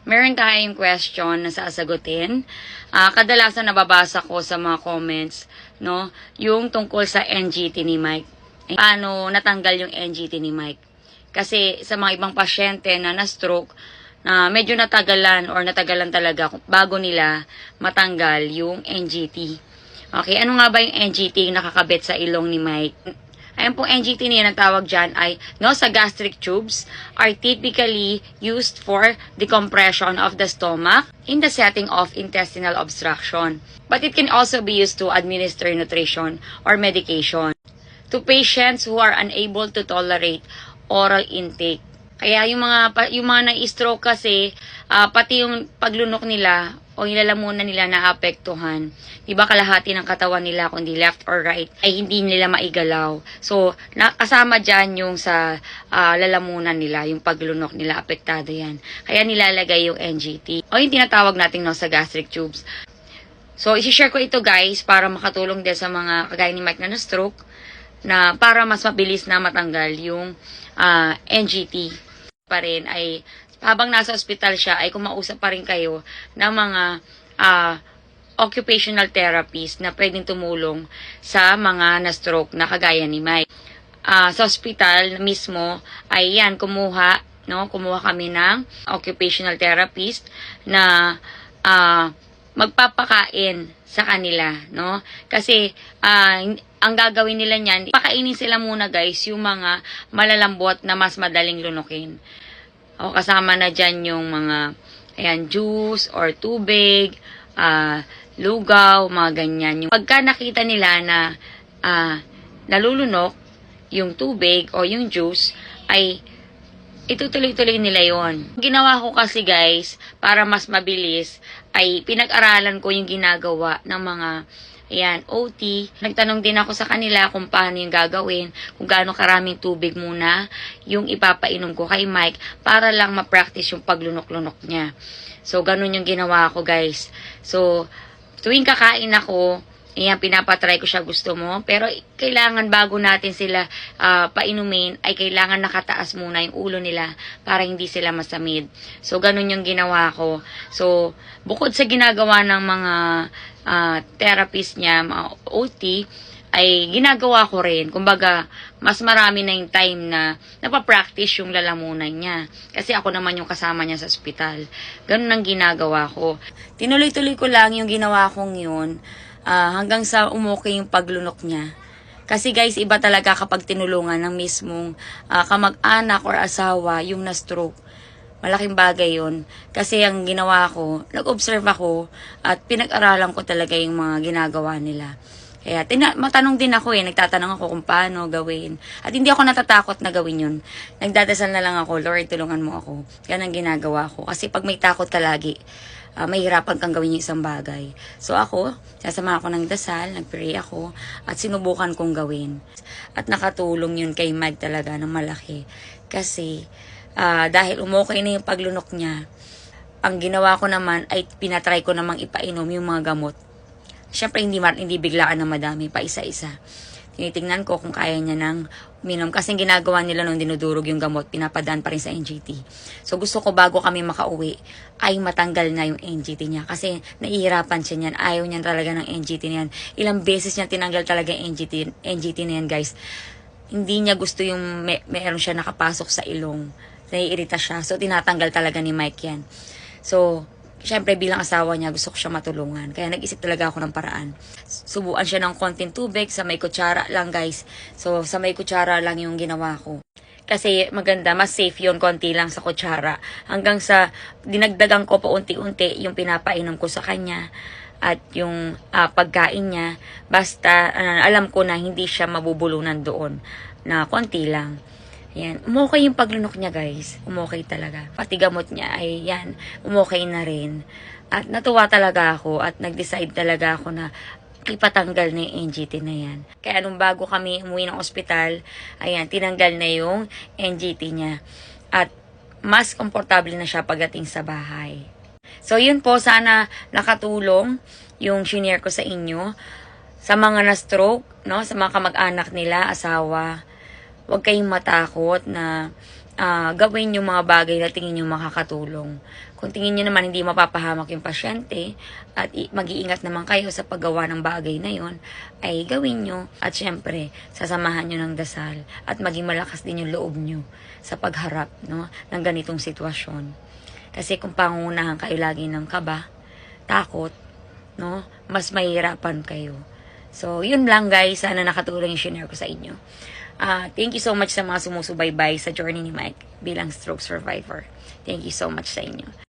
meron tayong question na sasagutin. Kadalasan nababasa ko sa mga comments, no, yung tungkol sa NGT ni Mike. Paano natanggal yung NGT ni Mike? Kasi sa mga ibang pasyente na na-stroke, na medyo natagalan talaga bago nila matanggal yung NGT. Okay, ano nga ba yung NGT nakakabit sa ilong ni Mike? Ayan pong NGT niya, ang tawag dyan ay nasogastric tubes are typically used for decompression of the stomach in the setting of intestinal obstruction. But it can also be used to administer nutrition or medication to patients who are unable to tolerate oral intake. Kaya yung mga na-stroke kasi, pati yung paglunok nila o yung lalamunan nila naapektuhan. Diba kalahati ng katawan nila, kundi left or right, ay hindi nila maigalaw. So, kasama dyan yung sa lalamunan nila, yung paglunok nila, apektado yan. Kaya nilalagay yung NGT. O yung tinatawag nating nasogastric tubes. So, isi-share ko ito guys para makatulong din sa mga kagaya ni Mike na na-stroke, na para mas mabilis na matanggal yung NGT pa rin ay habang nasa ospital siya ay kumausap pa rin kayo ng mga occupational therapist na pwedeng tumulong sa mga na-stroke na kagaya ni Mike. Sa ospital mismo ay yan kumuha kami ng occupational therapist na magpapakain sa kanila, no? Kasi ang gagawin nila niyan, pakainin sila muna guys yung mga malalambot na mas madaling lunukin. O kasama na dyan yung mga juice or tubig, lugaw, mga ganyan. Pagka nakita nila na nalulunok yung tubig o yung juice, ay itutuloy-tuloy nila yon. Ginawa ko kasi guys, para mas mabilis, ay pinag-aralan ko yung ginagawa ng mga OT. Nagtanong din ako sa kanila kung paano yung gagawin, kung gaano karaming tubig muna yung ipapainom ko kay Mike para lang ma-practice yung paglunok-lunok niya. So, ganun yung ginawa ko guys. So, tuwing kakain ako, pinapatry ko siya, gusto mo. Pero kailangan bago natin sila painumin, ay kailangan nakataas muna yung ulo nila para hindi sila masamid. So, ganun yung ginawa ko. So, bukod sa ginagawa ng mga therapist niya, mga OT, ay ginagawa ko rin. Kumbaga, mas marami na yung time na napapractice yung lalamunan niya. Kasi ako naman yung kasama niya sa ospital. Ganun ang ginagawa ko. Tinuloy-tuloy ko lang yung ginawa kong yun hanggang sa umukay yung paglunok niya. Kasi guys, iba talaga kapag tinulungan ng mismong kamag-anak or asawa yung na-stroke. Malaking bagay yun. Kasi ang ginawa ko, nag-observe ako at pinag-aralan ko talaga yung mga ginagawa nila. Kaya matanong din ako nagtatanong ako kung paano gawin. At hindi ako natatakot na gawin yun. Nagdadasal na lang ako, Lord, tulungan mo ako. Yan ang ginagawa ko. Kasi pag may takot talagi, mahirapan kang gawin yung isang bagay. So ako, sasama ako ng dasal, nagpray ako, at sinubukan kong gawin. At nakatulong yun kay Mike talaga ng malaki. Kasi, dahil umukay na yung paglunok niya, ang ginawa ko naman ay pinatry ko namang ipainom yung mga gamot. Siyempre, hindi biglaan na madami, pa isa-isa. Tinitingnan ko kung kaya niya nang uminom. Kasi ginagawa nila nung dinudurog yung gamot, pinapadaan pa rin sa NGT. So, gusto ko bago kami makauwi, ay matanggal na yung NGT niya. Kasi nahihirapan siya niyan. Ayaw niyan talaga ng NGT niyan. Ilang beses niya tinanggal talaga yung NGT na yan, guys. Hindi niya gusto yung meron siya nakapasok sa ilong. Naiirita siya. So, tinatanggal talaga ni Mike yan. So, siyempre bilang asawa niya, gusto ko siya matulungan. Kaya nag-isip talaga ako ng paraan. Subuan siya ng konting tubig, sa may kutsara lang guys. So, sa may kutsara lang yung ginawa ko. Kasi maganda, mas safe yun, konti lang sa kutsara. Hanggang sa dinagdagan ko pa unti-unti yung pinapainom ko sa kanya. At yung pagkain niya. Basta alam ko na hindi siya mabubulunan doon. Na konti lang. Yan. Umukay yung paglunok niya guys. Umukay talaga. Pati gamot niya ay yan. Umukay na rin. At natuwa talaga ako at nag-decide talaga ako na ipatanggal na yung NGT na yan. Kaya nung bago kami umuwi ng ospital, ayan, tinanggal na yung NGT niya. At mas komportable na siya pagdating sa bahay. So yun po, sana nakatulong yung shinare ko sa inyo. Sa mga na-stroke, no? Sa mga kamag-anak nila, asawa, huwag kayong matakot na gawin yung mga bagay na tingin nyo makakatulong. Kung tingin nyo naman hindi mapapahamak yung pasyente at mag-iingat naman kayo sa paggawa ng bagay na yon, ay gawin nyo. At syempre, sasamahan nyo ng dasal at maging malakas din yung loob nyo sa pagharap, no, ng ganitong sitwasyon. Kasi kung pangunahan kayo lagi ng kaba, takot, no, mas mahihirapan kayo. So, yun lang guys. Sana nakatulong yung share ko sa inyo. Thank you so much sa mga sumusubaybay sa journey ni Mike bilang stroke survivor. Thank you so much sa inyo.